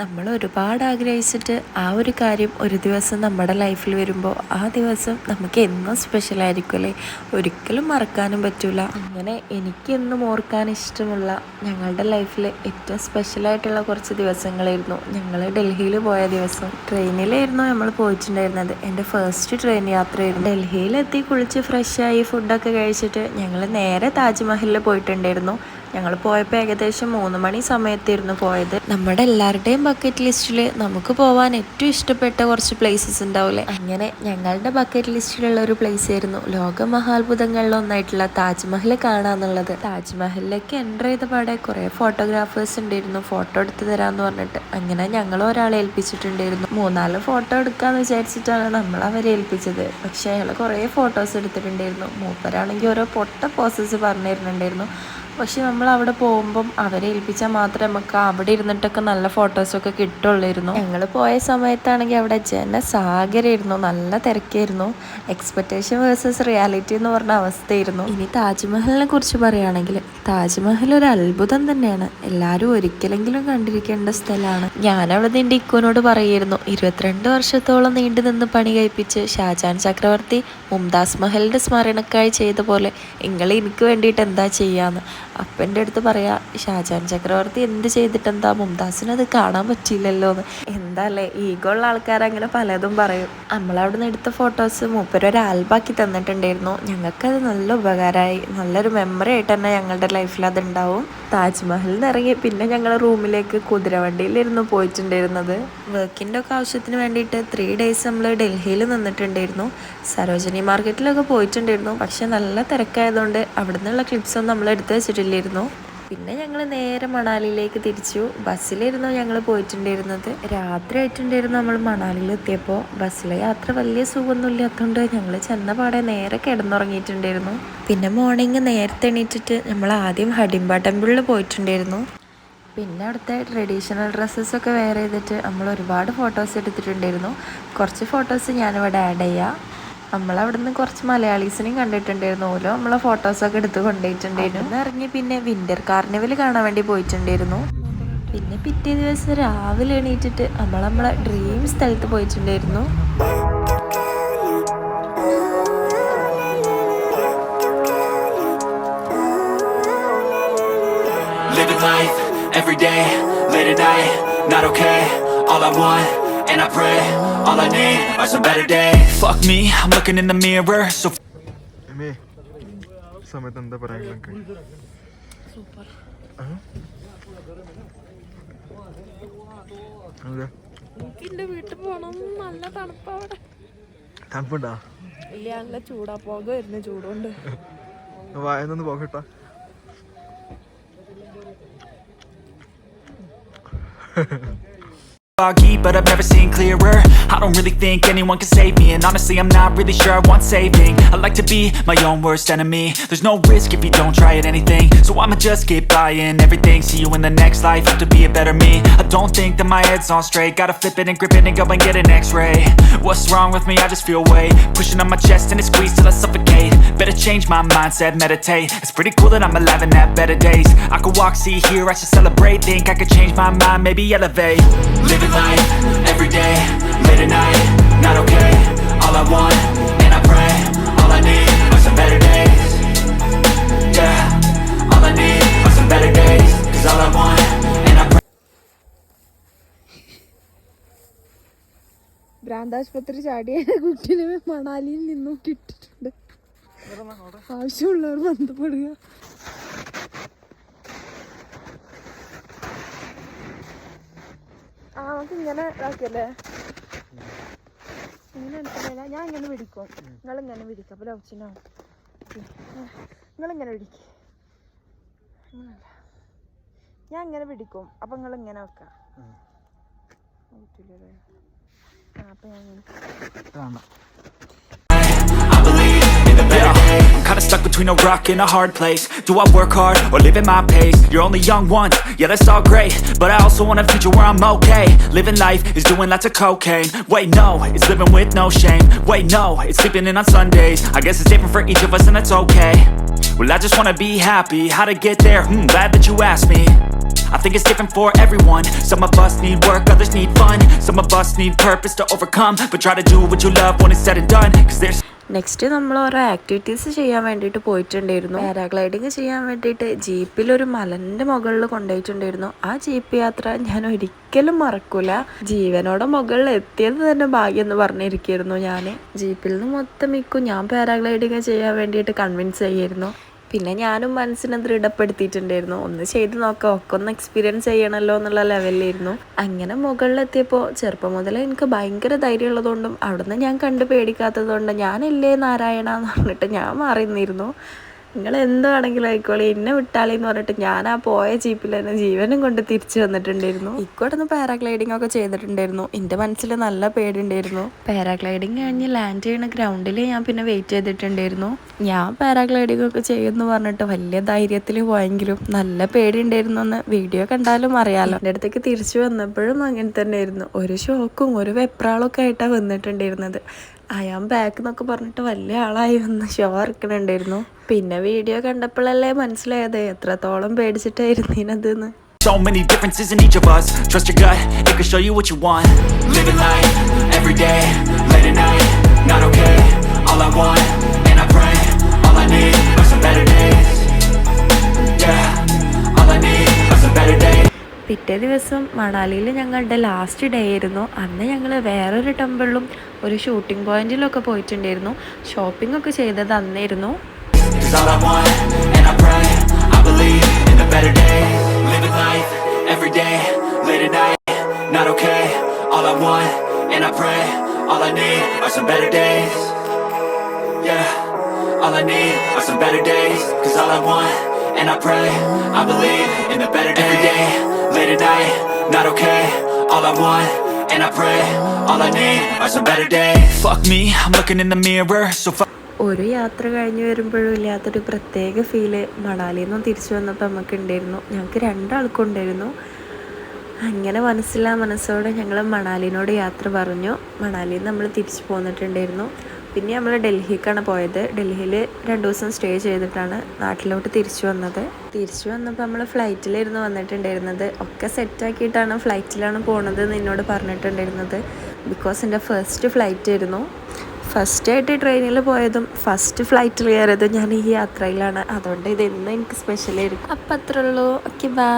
നമ്മൾ ഒരുപാട് ആഗ്രഹിച്ചിട്ട് ആ ഒരു കാര്യം ഒരു ദിവസം നമ്മുടെ ലൈഫിൽ വരുമ്പോൾ ആ ദിവസം നമുക്ക് എന്നും സ്പെഷ്യലായിരിക്കും അല്ലേ, ഒരിക്കലും മറക്കാനും പറ്റില്ല. അങ്ങനെ എനിക്കെന്നും ഓർക്കാൻ ഇഷ്ടമുള്ള ഞങ്ങളുടെ ലൈഫിൽ ഏറ്റവും സ്പെഷ്യലായിട്ടുള്ള കുറച്ച് ദിവസങ്ങളായിരുന്നു ഞങ്ങൾ ഡൽഹിയിൽ പോയ ദിവസം. ട്രെയിനിലായിരുന്നു നമ്മൾ പോയിട്ടുണ്ടായിരുന്നത്. എൻ്റെ ഫസ്റ്റ് ട്രെയിൻ യാത്രയായിരുന്നു. ഡൽഹിയിലെത്തി കുളിച്ച് ഫ്രഷായി ഫുഡൊക്കെ കഴിച്ചിട്ട് ഞങ്ങൾ നേരെ താജ്മഹലിൽ പോയിട്ടുണ്ടായിരുന്നു. ഞങ്ങൾ പോയപ്പോൾ ഏകദേശം 3 മണി സമയത്തായിരുന്നു പോയത്. നമ്മുടെ എല്ലാവരുടെയും ബക്കറ്റ് ലിസ്റ്റിൽ നമുക്ക് പോകാൻ ഏറ്റവും ഇഷ്ടപ്പെട്ട കുറച്ച് പ്ലേസസ് ഉണ്ടാവില്ലേ, അങ്ങനെ ഞങ്ങളുടെ ബക്കറ്റ് ലിസ്റ്റിലുള്ള ഒരു പ്ലേസ് ആയിരുന്നു ലോക മഹാത്ഭുതങ്ങളിലൊന്നായിട്ടുള്ള താജ്മഹൽ കാണാന്നുള്ളത്. താജ്മഹലിലേക്ക് എൻ്റർ ചെയ്ത പാടെ കുറേ ഫോട്ടോഗ്രാഫേഴ്സ് ഉണ്ടായിരുന്നു, ഫോട്ടോ എടുത്ത് തരാമെന്ന് പറഞ്ഞിട്ട്. അങ്ങനെ ഞങ്ങൾ ഒരാളെ ഏൽപ്പിച്ചിട്ടുണ്ടായിരുന്നു. 3-4 ഫോട്ടോ എടുക്കാമെന്ന് വിചാരിച്ചിട്ടാണ് നമ്മൾ അവരെ ഏൽപ്പിച്ചത്. പക്ഷേ അയാൾ കുറേ ഫോട്ടോസ് എടുത്തിട്ടുണ്ടായിരുന്നു. മൂപ്പരാണെങ്കിൽ ഓരോ പൊട്ട പോസസ് പറഞ്ഞു തരുന്നുണ്ടായിരുന്നു. പക്ഷെ നമ്മൾ അവിടെ പോകുമ്പം അവരെ ഏൽപ്പിച്ചാൽ മാത്രമേ നമുക്ക് അവിടെ ഇരുന്നിട്ടൊക്കെ നല്ല ഫോട്ടോസൊക്കെ കിട്ടുള്ളായിരുന്നു. ഞങ്ങൾ പോയ സമയത്താണെങ്കിൽ അവിടെ ജനസാഗരമായിരുന്നു, നല്ല തിരക്കായിരുന്നു. എക്സ്പെക്റ്റേഷൻ വേഴ്സസ് റിയാലിറ്റി എന്ന് പറഞ്ഞ അവസ്ഥയായിരുന്നു. ഇനി താജ്മഹലിനെ കുറിച്ച് പറയുകയാണെങ്കിൽ താജ്മഹൽ ഒരു അത്ഭുതം തന്നെയാണ്. എല്ലാവരും ഒരിക്കലെങ്കിലും കണ്ടിരിക്കേണ്ട സ്ഥലമാണ്. ഞാനവിടെ നിന്റെ ഇക്കോനോട് പറയായിരുന്നു, 22 വർഷത്തോളം നീണ്ടു നിന്ന് പണി കഴിപ്പിച്ച് ഷാജഹാൻ ചക്രവർത്തി മുംതാസ് മഹലിൻ്റെ സ്മരണക്കായി ചെയ്ത പോലെ നിങ്ങൾ എനിക്ക് വേണ്ടിയിട്ട് എന്താ ചെയ്യാന്ന്. അപ്പൻ്റെ അടുത്ത് പറയാ, ഷാജഹാൻ ചക്രവർത്തി എന്ത് ചെയ്തിട്ടെന്താ, മുംതാസിന് അത് കാണാൻ പറ്റിയില്ലല്ലോ എന്ന്. എന്താ അല്ലേ, ഈഗോ ഉള്ള ആൾക്കാർ അങ്ങനെ പലതും പറയും. നമ്മളവിടെ നിന്ന് എടുത്ത ഫോട്ടോസ് മൂപ്പരൊരു ആൽബാക്കി തന്നിട്ടുണ്ടായിരുന്നു. ഞങ്ങൾക്കത് നല്ല ഉപകാരമായി, നല്ലൊരു മെമ്മറി ആയിട്ട് തന്നെ ഞങ്ങളുടെ ലൈഫിൽ അതുണ്ടാവും. താജ്മഹലിൽ നിന്ന് ഇറങ്ങി പിന്നെ ഞങ്ങൾ റൂമിലേക്ക് കുതിരവണ്ടിയിലിരുന്നു പോയിട്ടുണ്ടായിരുന്നത്. വർക്കിൻ്റെ ഒക്കെ ആവശ്യത്തിന് വേണ്ടിയിട്ട് 3 ഡേയ്സ് നമ്മൾ ഡൽഹിയിൽ നിന്നിട്ടുണ്ടായിരുന്നു. സരോജിനി മാർക്കറ്റിലൊക്കെ പോയിട്ടുണ്ടായിരുന്നു. പക്ഷെ നല്ല തിരക്കായതുകൊണ്ട് അവിടെ നിന്നുള്ള ക്ലിപ്സൊന്നും നമ്മൾ എടുത്ത് വെച്ചിട്ടില്ലായിരുന്നു. പിന്നെ ഞങ്ങൾ നേരെ മണാലിയിലേക്ക് തിരിച്ചു. ബസ്സിലായിരുന്നു ഞങ്ങൾ പോയിട്ടുണ്ടായിരുന്നത്. രാത്രി ആയിട്ടുണ്ടായിരുന്നു നമ്മൾ മണാലിയിൽ എത്തിയപ്പോൾ. ബസ്സിലെ യാത്ര വലിയ സുഖമൊന്നും ഇല്ലാത്തതുകൊണ്ട് ഞങ്ങൾ ചെന്ന പാടെ നേരെ കിടന്നുറങ്ങിയിട്ടുണ്ടായിരുന്നു. പിന്നെ മോർണിംഗ് നേരത്തെ എണീറ്റിട്ട് നമ്മൾ ആദ്യം ഹഡിംബ ടെമ്പിളിൽ പോയിട്ടുണ്ടായിരുന്നു. പിന്നെ അവിടുത്തെ ട്രഡീഷണൽ ഡ്രസ്സസൊക്കെ വെയർ ചെയ്തിട്ട് നമ്മൾ ഒരുപാട് ഫോട്ടോസ് എടുത്തിട്ടുണ്ടായിരുന്നു. കുറച്ച് ഫോട്ടോസ് ഞാനിവിടെ ആഡ് ചെയ്യാം. നമ്മളവിടുന്ന് കുറച്ച് മലയാളീസിനെയും കണ്ടിട്ടുണ്ടായിരുന്നു. ഓരോ നമ്മളെ ഫോട്ടോസൊക്കെ എടുത്ത് കൊണ്ടുപോയിട്ടുണ്ടായിരുന്നു. ഇറങ്ങി പിന്നെ വിൻ്റർ കാർണിവൽ കാണാൻ വേണ്ടി പോയിട്ടുണ്ടായിരുന്നു. പിന്നെ പിറ്റേ ദിവസം രാവിലെ എണീറ്റിട്ട് നമ്മളെ ഡ്രീം സ്ഥലത്ത് പോയിട്ടുണ്ടായിരുന്നു. Living life, every day, late at night, not okay. All I want, and I pray, all I need are some better days. Fuck me, I'm looking in the mirror, so സമയത്ത് എന്താ പറയാൻ super. എനിക്കെൻ്റെ വീട്ടിൽ പോകണം, നല്ല തണുപ്പാ അവിടെ. തണുപ്പുണ്ടാ? ഇല്ല, നല്ല ചൂടാ, പോക വരുന്ന ചൂടുണ്ട്. വായന്നൊന്ന് പോകട്ടാ. Foggy, but I've never seen clearer. I don't really think anyone can save me, and honestly I'm not really sure I want saving. I like to be my own worst enemy. There's no risk if you don't try at anything, so I'ma just keep buying everything. See you in the next life, have to be a better me. I don't think that my head's on straight. Gotta flip it and grip it and go and get an x-ray. What's wrong with me? I just feel weight pushing on my chest and it squeezes till I suffocate. Better change my mindset, meditate. It's pretty cool that I'm alive and have better days. I could walk, see, hear, I should celebrate. Think I could change my mind, maybe elevate. Living life, every day, late at night, not okay. All I want, and I pray, all I need are some better days. Yeah, all I need are some better days. Cause all I want, and I pray. ഭ്രാന്താശുപത്രി ചാടിയ കുട്ടിനെ മണാലിയിൽ നിന്നും കിട്ടിയിട്ടുണ്ട്. ആവശ്യമുള്ളവർ ബന്ധപ്പെടുക. നമുക്ക് ഇങ്ങനെ ഇതാക്കല്ലേ, ഇങ്ങനെ എടുക്കുന്നില്ല. ഞാൻ ഇങ്ങനെ പിടിക്കും, നിങ്ങളിങ്ങനെ പിടിക്കും. അപ്പോൾ ലൗച്ചിനാവും. നിങ്ങളിങ്ങനെ പിടിക്കും, ഞാൻ ഇങ്ങനെ പിടിക്കും. അപ്പം നിങ്ങളിങ്ങനെ വെക്കാം. പറ്റില്ലല്ലേ? അപ്പം ഞാൻ I'm kinda stuck between a rock and a hard place. Do I work hard or live at my pace? You're only young once, yeah that's all great, but I also want a future where I'm okay. Living life is doing lots of cocaine. Wait no, it's living with no shame. Wait no, it's sleeping in on Sundays. I guess it's different for each of us and that's okay. Well I just wanna be happy, how to get there? Glad that you asked me. I think it's different for everyone. Some of us need work, others need fun. Some of us need purpose to overcome. But try to do what you love when it's said and done. Cause there's next നമ്മൾ ഓരോ activities ചെയ്യാൻ വേണ്ടിയിട്ട് പോയിട്ടുണ്ടായിരുന്നു. Paragliding ചെയ്യാൻ വേണ്ടിയിട്ട് ജീപ്പിലൊരു മലൻ്റെ മുകളിൽ കൊണ്ടുപോയിട്ടുണ്ടായിരുന്നു. ആ jeep യാത്ര ഞാൻ ഒരിക്കലും മറക്കൂല. ജീവനോടെ മുകളിൽ എത്തിയത് തന്നെ ഭാഗ്യം എന്ന് പറഞ്ഞിരിക്കുന്നു. ഞാൻ ജീപ്പിൽ നിന്ന് മൊത്തം മിക്കും ഞാൻ പാരാഗ്ലൈഡിങ് ചെയ്യാൻ വേണ്ടിയിട്ട് കൺവിൻസ് ചെയ്യായിരുന്നു. പിന്നെ ഞാനും മനസ്സിനെ ദൃഢപ്പെടുത്തിയിട്ടുണ്ടായിരുന്നു, ഒന്ന് ചെയ്ത് നോക്കാം, ഒക്കെ ഒന്ന് എക്സ്പീരിയൻസ് ചെയ്യണമല്ലോ എന്നുള്ള ലെവലിലായിരുന്നു. അങ്ങനെ മുകളിലെത്തിയപ്പോൾ ചെറുപ്പം മുതലേ എനിക്ക് ഭയങ്കര ധൈര്യം ഉള്ളതുകൊണ്ടും അവിടുന്ന് ഞാൻ കണ്ട് പേടിക്കാത്തതുകൊണ്ടും ഞാനില്ലേ നാരായണ എന്ന് പറഞ്ഞിട്ട് ഞാൻ മാറി നിന്നിരുന്നു. നിങ്ങൾ എന്താണെങ്കിലും ആയിക്കോളെ എന്നെ വിട്ടാളെന്ന് പറഞ്ഞിട്ട് ഞാൻ ആ പോയ ജീപ്പിൽ തന്നെ ജീവനും കൊണ്ട് തിരിച്ചു വന്നിട്ടുണ്ടായിരുന്നു. ഇക്കോട്ടൊന്ന് പാരാഗ്ലൈഡിങ് ഒക്കെ ചെയ്തിട്ടുണ്ടായിരുന്നു. എൻ്റെ മനസ്സിൽ നല്ല പേടിയുണ്ടായിരുന്നു. പാരാഗ്ലൈഡിങ് കഴിഞ്ഞ് ലാൻഡ് ചെയ്യുന്ന ഗ്രൗണ്ടിൽ ഞാൻ പിന്നെ വെയിറ്റ് ചെയ്തിട്ടുണ്ടായിരുന്നു. ഞാൻ പാരാഗ്ലൈഡിങ് ഒക്കെ ചെയ്യുമെന്ന് പറഞ്ഞിട്ട് വലിയ ധൈര്യത്തിൽ പോയെങ്കിലും നല്ല പേടിയുണ്ടായിരുന്നു എന്ന് വീഡിയോ കണ്ടാലും അറിയാലോ. എൻ്റെ അടുത്തേക്ക് തിരിച്ചു വന്നപ്പോഴും അങ്ങനെ തന്നെ ആയിരുന്നു. ഒരു ഷോക്കും ഒരു വെപ്രാളൊക്കെ ആയിട്ടാണ് വന്നിട്ടുണ്ടായിരുന്നത്. അയാം ബാക്ക് എന്നൊക്കെ പറഞ്ഞിട്ട് വലിയ ആളായി വന്ന് ഷോ ഇറക്കണുണ്ടായിരുന്നു. പിന്നെ വീഡിയോ കണ്ടപ്പോഴല്ലേ മനസ്സിലായത് എത്രത്തോളം പേടിച്ചിട്ടായിരുന്നതെന്ന്. so many differences in each of us. Trust your gut, it can show you what you want. Living life, every day, late at night, not okay. All I want, and I pray, all I need are some better days. Yeah, all I need are some better days. പിറ്റേ ദിവസം മണാലിയിൽ ഞങ്ങളുടെ last day ആയിരുന്നു. അന്ന് ഞങ്ങൾ വേറൊരു ടെമ്പിളിലും ഒരു shooting പോയിന്റിലൊക്കെ പോയിട്ടുണ്ടായിരുന്നു. Shopping ഒക്കെ ചെയ്തത് അന്നായിരുന്നു. Cause all I want, and I pray, I believe in the better days. Living life, every day, late at night, not okay. All I want, and I pray, all I need are some better days. Yeah, all I need are some better days. Cause all I want, and I pray, I believe in the better days. Every day, late at night, not okay. All I want, and I pray, all I need are some better days. Fuck me, I'm looking in the mirror, so fuck. ഒരു യാത്ര കഴിഞ്ഞ് വരുമ്പോഴും ഇല്ലാത്തൊരു പ്രത്യേക feel മണാലിയിൽ നിന്നും തിരിച്ചു വന്നപ്പോൾ നമുക്ക് ഉണ്ടായിരുന്നു. ഞങ്ങൾക്ക് രണ്ടാൾക്കും ഉണ്ടായിരുന്നു. അങ്ങനെ മനസ്സില്ലാ മനസ്സോടെ ഞങ്ങൾ മണാലിനോട് യാത്ര പറഞ്ഞു. മണാലിയിൽ നമ്മൾ തിരിച്ചു പോന്നിട്ടുണ്ടായിരുന്നു. പിന്നെ നമ്മൾ ഡൽഹിക്കാണ് പോയത്. ഡൽഹിയിൽ 2 ദിവസം സ്റ്റേ ചെയ്തിട്ടാണ് നാട്ടിലോട്ട് തിരിച്ചു വന്നത്. തിരിച്ചു വന്നപ്പോൾ നമ്മൾ ഫ്ലൈറ്റിലായിരുന്നു വന്നിട്ടുണ്ടായിരുന്നത്. ഒക്കെ സെറ്റാക്കിയിട്ടാണ് ഫ്ലൈറ്റിലാണ് പോണത് എന്ന് എന്നോട് പറഞ്ഞിട്ടുണ്ടായിരുന്നത്. ബിക്കോസ് എൻ്റെ ഫസ്റ്റ് ഫ്ലൈറ്റ് ആയിരുന്നു. ഫസ്റ്റായിട്ട് ട്രെയിനിൽ പോയതും ഫസ്റ്റ് ഫ്ലൈറ്റിൽ കയറിയതും ഞാൻ ഈ യാത്രയിലാണ്. അതുകൊണ്ട് ഇതെന്നും എനിക്ക് സ്പെഷ്യലായിരിക്കും. അപ്പം അത്രേ ഉള്ളൂ. Okay, by.